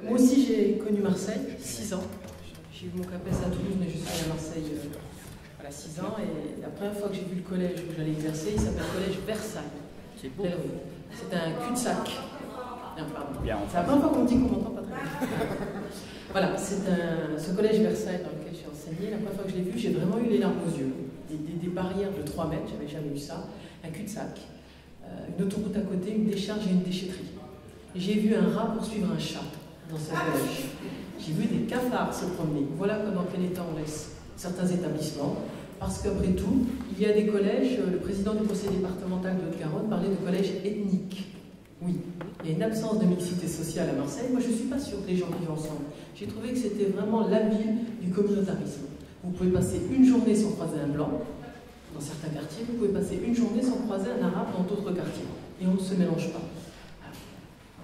Moi aussi, j'ai connu Marseille, 6 ans. J'ai eu mon CAPES à Toulouse, mais je suis allée à Marseille voilà, 6 ans. Et la première fois que j'ai vu le collège où j'allais exercer, il s'appelle Collège Versailles. C'est beau. C'est un cul-de-sac. Non, pardon. C'est la première fois qu'on me dit qu'on m'entend pas très bien. Voilà, c'est ce collège Versailles dans lequel j'ai enseigné. La première fois que je l'ai vu, j'ai vraiment eu les larmes aux yeux. Des barrières de 3 mètres, j'avais jamais vu ça. Un cul-de-sac, une autoroute à côté, une décharge et une déchetterie. J'ai vu un rat poursuivre un chat dans ce collège. J'ai vu des cafards se promener. Voilà dans quel état on laisse certains établissements. Parce qu'après tout, il y a des collèges, le président du conseil départemental de Haute-Garonne parlait de collèges ethniques. Oui, il y a une absence de mixité sociale à Marseille. Moi, je ne suis pas sûre que les gens vivent ensemble. J'ai trouvé que c'était vraiment la ville du communautarisme. Vous pouvez passer une journée sans croiser un blanc dans certains quartiers, vous pouvez passer une journée sans croiser un arabe dans d'autres quartiers. Et on ne se mélange pas.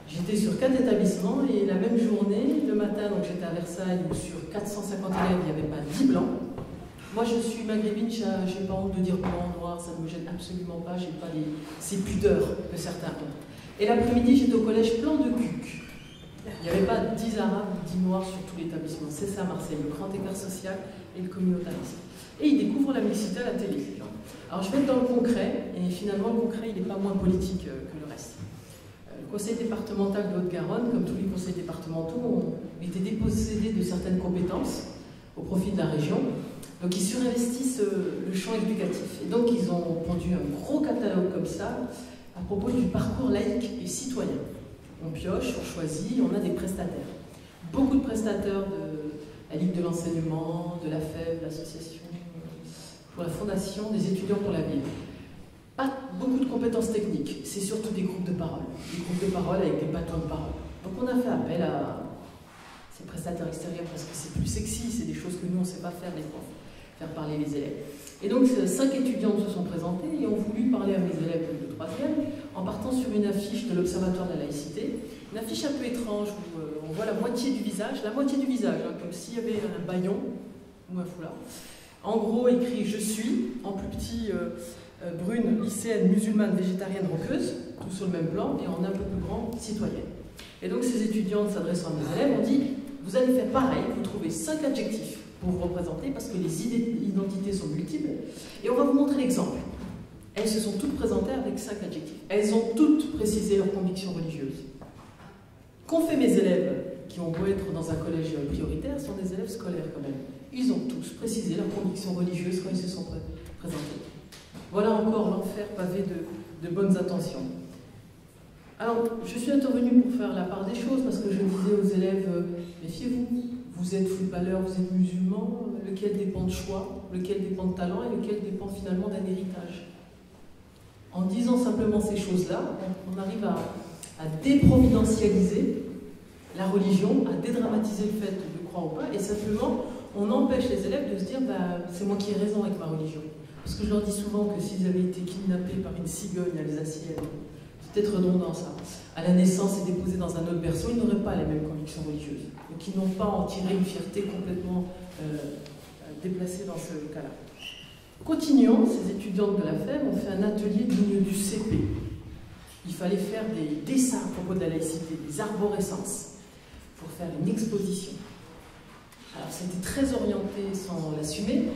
J'étais sur 4 établissements et la même journée, le matin, donc j'étais à Versailles, où sur 450 élèves, il n'y avait pas 10 blancs. Moi, je suis maghrébine, je n'ai pas honte de dire blanc, noir, ça ne me gêne absolument pas, je n'ai pas ces pudeurs que certains ont. Et l'après-midi, j'étais au collège Plan de Cuc. Il n'y avait pas 10 arabes, 10 noirs sur tout l'établissement. C'est ça, Marseille, le grand écart social et le communautarisme. Et ils découvrent la mixité à la télé. Alors, je vais être dans le concret, et finalement, le concret, il n'est pas moins politique que le reste. Le conseil départemental de Haute-Garonne, comme tous les conseils départementaux, ont été dépossédés de certaines compétences au profit de la région. Donc, ils surinvestissent le champ éducatif. Et donc, ils ont pondu un gros catalogue comme ça à propos du parcours laïque et citoyen. On pioche, on choisit, on a des prestataires. Beaucoup de prestataires de la Ligue de l'enseignement, de la FEV, l'association pour la fondation des étudiants pour la ville. Pas beaucoup de compétences techniques, c'est surtout des groupes de parole. Des groupes de parole avec des bâtons de parole. Donc on a fait appel à ces prestataires extérieurs parce que c'est plus sexy, c'est des choses que nous on ne sait pas faire, les profs, faire parler les élèves. Et donc 5 étudiantes se sont présentées et ont voulu parler à mes élèves de 3e en partant sur une affiche de l'Observatoire de la laïcité. Une affiche un peu étrange où on voit la moitié du visage, hein, comme s'il y avait un bâillon ou un foulard. En gros, écrit « Je suis », en plus petit, brune, lycéenne, musulmane, végétarienne, roqueuse, tout sur le même plan, et en un peu plus grand, citoyenne. Et donc ces étudiantes s'adressant à mes élèves ont dit « Vous allez faire pareil, vous trouvez 5 adjectifs pour vous représenter, parce que les identités sont multiples, et on va vous montrer l'exemple. » Elles se sont toutes présentées avec 5 adjectifs. Elles ont toutes précisé leurs convictions religieuses. Qu'ont fait mes élèves, qui ont beau être dans un collège prioritaire, sont des élèves scolaires quand même. Ils ont tous précisé leurs convictions religieuses quand ils se sont présentés. Voilà encore l'enfer pavé de bonnes intentions. Alors, je suis intervenue pour faire la part des choses, parce que je disais aux élèves, méfiez-vous, vous êtes footballeur, vous êtes musulman, lequel dépend de choix, lequel dépend de talent et lequel dépend finalement d'un héritage. En disant simplement ces choses-là, on arrive à déprovidentialiser la religion, à dédramatiser le fait de croire ou pas, et simplement, on empêche les élèves de se dire bah, c'est moi qui ai raison avec ma religion. Parce que je leur dis souvent que s'ils avaient été kidnappés par une cigogne alsacienne, c'est peut-être redondant ça, à la naissance et déposés dans un autre berceau, ils n'auraient pas les mêmes convictions religieuses. Donc ils n'ont pas à en tirer une fierté complètement déplacée dans ce cas-là. Continuons, ces étudiantes de la FEV ont fait un atelier digne du CP. Il fallait faire des dessins à propos de la laïcité, des arborescences, pour faire une exposition. Alors c'était très orienté sans l'assumer.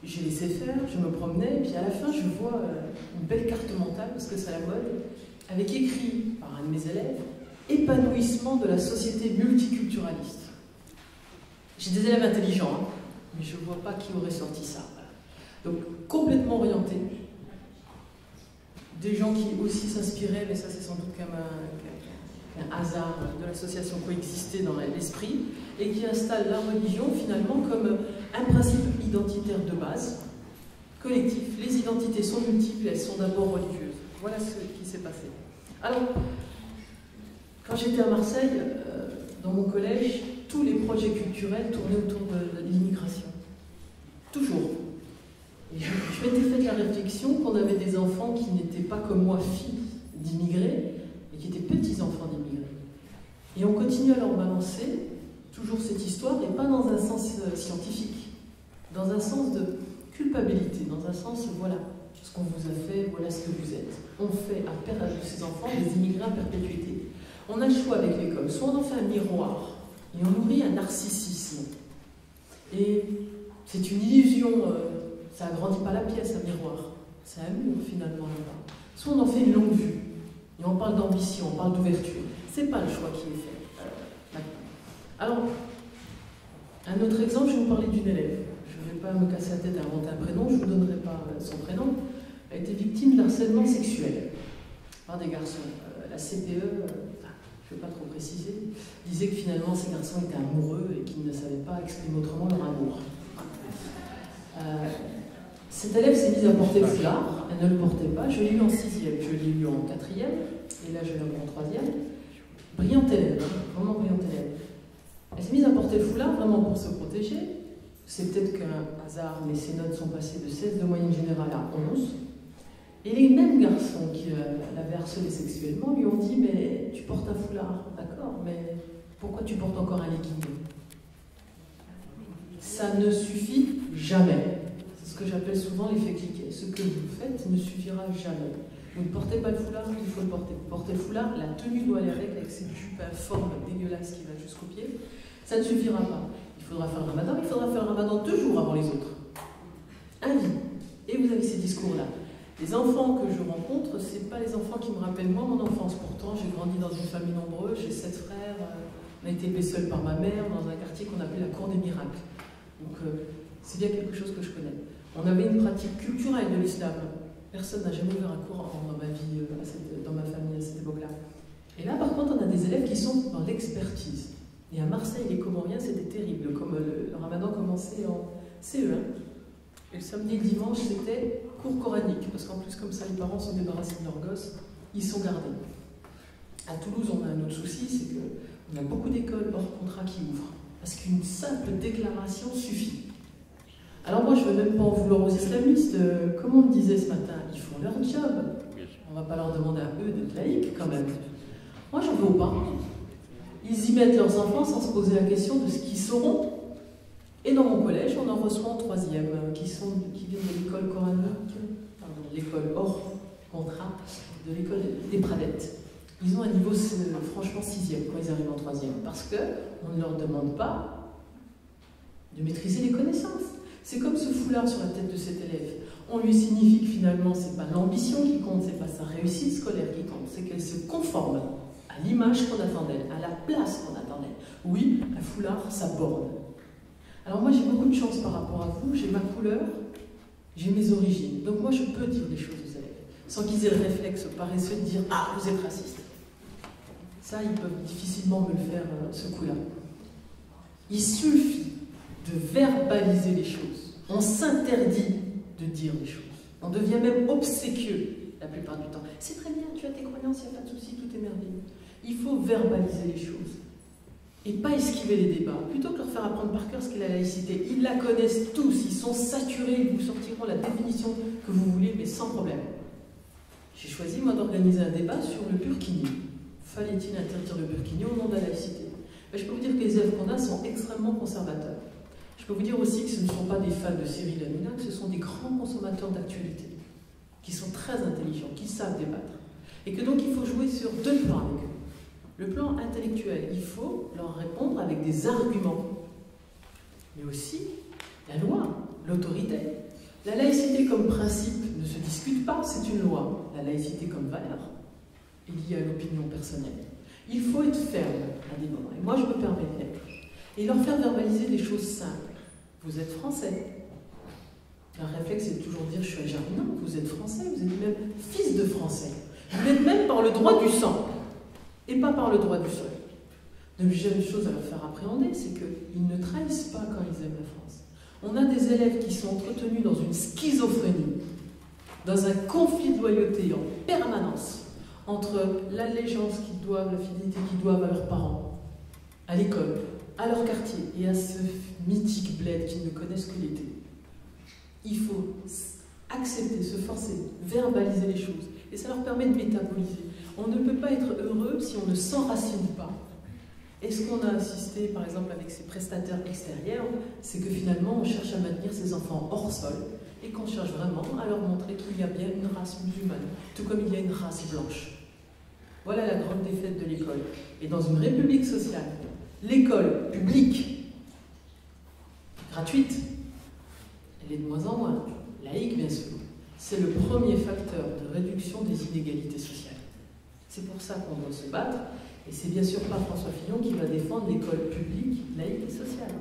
J'ai laissé faire, je me promenais, et puis à la fin je vois une belle carte mentale, parce que c'est à la mode, avec écrit par un de mes élèves, « Épanouissement de la société multiculturaliste ». J'ai des élèves intelligents, hein, mais je ne vois pas qui aurait sorti ça. Voilà. Donc complètement orienté. Des gens qui aussi s'inspiraient, mais ça c'est sans doute comme un hasard de l'association Coexister dans l'esprit, et qui installe la religion finalement comme un principe identitaire de base, collectif. Les identités sont multiples, elles sont d'abord religieuses. Voilà ce qui s'est passé. Alors, quand j'étais à Marseille, dans mon collège, tous les projets culturels tournaient autour de l'immigration. Toujours. Et je m'étais fait la réflexion qu'on avait des enfants qui n'étaient pas comme moi filles d'immigrés, et qui étaient petits-enfants d'immigrés. Et on continue à leur balancer toujours cette histoire, mais pas dans un sens scientifique, dans un sens de culpabilité, dans un sens, voilà ce qu'on vous a fait, voilà ce que vous êtes. On fait à perdre de ces enfants des immigrés à perpétuité. On a le choix avec l'école, soit on en fait un miroir et on nourrit un narcissisme. Et c'est une illusion, ça n'agrandit pas la pièce, un miroir. C'est un mur finalement là-bas. Soit on en fait une longue vue, et on parle d'ambition, on parle d'ouverture. C'est pas le choix qui est fait. Alors, un autre exemple, je vais vous parler d'une élève. Je ne vais pas me casser la tête à inventer un prénom, je ne vous donnerai pas son prénom. Elle a été victime d'harcèlement sexuel par des garçons. La CPE, je ne vais pas trop préciser, disait que finalement ces garçons étaient amoureux et qu'ils ne savaient pas exprimer autrement leur amour. Cette élève s'est mise à porter le foulard, elle ne le portait pas, je l'ai eu en 6e, je l'ai eu en 4e, et là je l'ai eu en 3e. Brillante élève, vraiment brillante élève. Elle s'est mise à porter le foulard vraiment pour se protéger. C'est peut-être qu'un hasard, mais ses notes sont passées de 16 de moyenne générale à 11. Et les mêmes garçons qui l'avaient harcelé sexuellement lui ont dit « Mais tu portes un foulard, d'accord, mais pourquoi tu portes encore un legging ?» Ça ne suffit jamais. C'est ce que j'appelle souvent l'effet cliquet. Ce que vous faites ne suffira jamais. Vous ne portez pas le foulard, il faut le porter. Vous portez le foulard, la tenue doit aller avec cette jupe informe, dégueulasse qui va jusqu'au pied. Ça ne suffira pas. Il faudra faire le ramadan, il faudra faire le ramadan 2 jours avant les autres. Un vie. Et vous avez ces discours-là. Les enfants que je rencontre, ce n'est pas les enfants qui me rappellent moi mon enfance. Pourtant, j'ai grandi dans une famille nombreuse, j'ai 7 frères, on a été élevés seuls par ma mère dans un quartier qu'on appelait la Cour des Miracles. Donc, c'est bien quelque chose que je connais. On avait une pratique culturelle de l'islam. Personne n'a jamais ouvert un cours dans ma vie, dans ma famille à cette époque-là. Et là, par contre, on a des élèves qui sont dans l'expertise. Et à Marseille, les Comoriens, c'était terrible. Comme le ramadan commençait en CE1. Et le samedi et le dimanche, c'était cours coranique. Parce qu'en plus, comme ça, les parents sont débarrassés de leurs gosses, ils sont gardés. À Toulouse, on a un autre souci, c'est qu'on a beaucoup d'écoles hors contrat qui ouvrent. Parce qu'une simple déclaration suffit. Alors moi, je ne veux même pas en vouloir aux islamistes. Comme on me disait ce matin, ils font leur job. On ne va pas leur demander à eux d'être laïcs, quand même. Moi, j'en veux aux parents. Ils y mettent leurs enfants sans se poser la question de ce qu'ils sauront. Et dans mon collège, on en reçoit en 3e, qui viennent de l'école coranique, pardon, l'école hors contrat, de l'école des Pradettes. Ils ont un niveau, franchement, 6e quand ils arrivent en 3e, parce qu'on ne leur demande pas de maîtriser les connaissances. C'est comme ce foulard sur la tête de cet élève. On lui signifie que finalement, ce n'est pas l'ambition qui compte, ce n'est pas sa réussite scolaire qui compte, c'est qu'elle se conforme à l'image qu'on attendait, à la place qu'on attendait. Oui, un foulard, ça borne. Alors moi, j'ai beaucoup de chance par rapport à vous, j'ai ma couleur, j'ai mes origines. Donc moi, je peux dire des choses aux élèves, sans qu'ils aient le réflexe paresseux de dire « Ah, vous êtes raciste ». Ça, ils peuvent difficilement me le faire, ce coup-là. Il suffit de verbaliser les choses. On s'interdit de dire les choses. On devient même obséquieux la plupart du temps. C'est très bien, tu as tes croyances, il n'y a pas de souci, tout est merveilleux. Il faut verbaliser les choses. Et pas esquiver les débats. Plutôt que leur faire apprendre par cœur ce qu'est la laïcité. Ils la connaissent tous, ils sont saturés, ils vous sortiront la définition que vous voulez, mais sans problème. J'ai choisi, moi, d'organiser un débat sur le burkini. Fallait-il interdire le burkini au nom de la laïcité? Je peux vous dire que les élèves qu'on a sont extrêmement conservateurs. Je peux vous dire aussi que ce ne sont pas des fans de Cyril Hanouna, que ce sont des grands consommateurs d'actualité, qui sont très intelligents, qui savent débattre. Et que donc il faut jouer sur 2 plans avec eux. Le plan intellectuel, il faut leur répondre avec des arguments. Mais aussi la loi, l'autorité. La laïcité comme principe ne se discute pas, c'est une loi. La laïcité comme valeur est liée à l'opinion personnelle. Il faut être ferme à des moments. Et moi, je me permets de l'être. Et leur faire verbaliser des choses simples. Vous êtes français. Un réflexe, c'est de toujours dire « je suis algérien ». Non, vous êtes français, vous êtes même fils de français. Vous êtes même par le droit du sang, et pas par le droit du sol. Deuxième chose à leur faire appréhender, c'est qu'ils ne trahissent pas quand ils aiment la France. On a des élèves qui sont entretenus dans une schizophrénie, dans un conflit de loyauté en permanence, entre l'allégeance qu'ils doivent, la fidélité qu'ils doivent à leurs parents, à l'école, à leur quartier et à ce mythique bled qu'ils ne connaissent que l'été. Il faut accepter, se forcer, verbaliser les choses. Et ça leur permet de métaboliser. On ne peut pas être heureux si on ne s'enracine pas. Et ce qu'on a assisté, par exemple, avec ces prestataires extérieurs, c'est que finalement, on cherche à maintenir ces enfants hors sol et qu'on cherche vraiment à leur montrer qu'il y a bien une race musulmane, tout comme il y a une race blanche. Voilà la grande défaite de l'école. Et dans une république sociale, l'école publique, gratuite, elle est de moins en moins, laïque bien sûr, c'est le premier facteur de réduction des inégalités sociales. C'est pour ça qu'on doit se battre, et c'est bien sûr pas François Fillon qui va défendre l'école publique, laïque et sociale.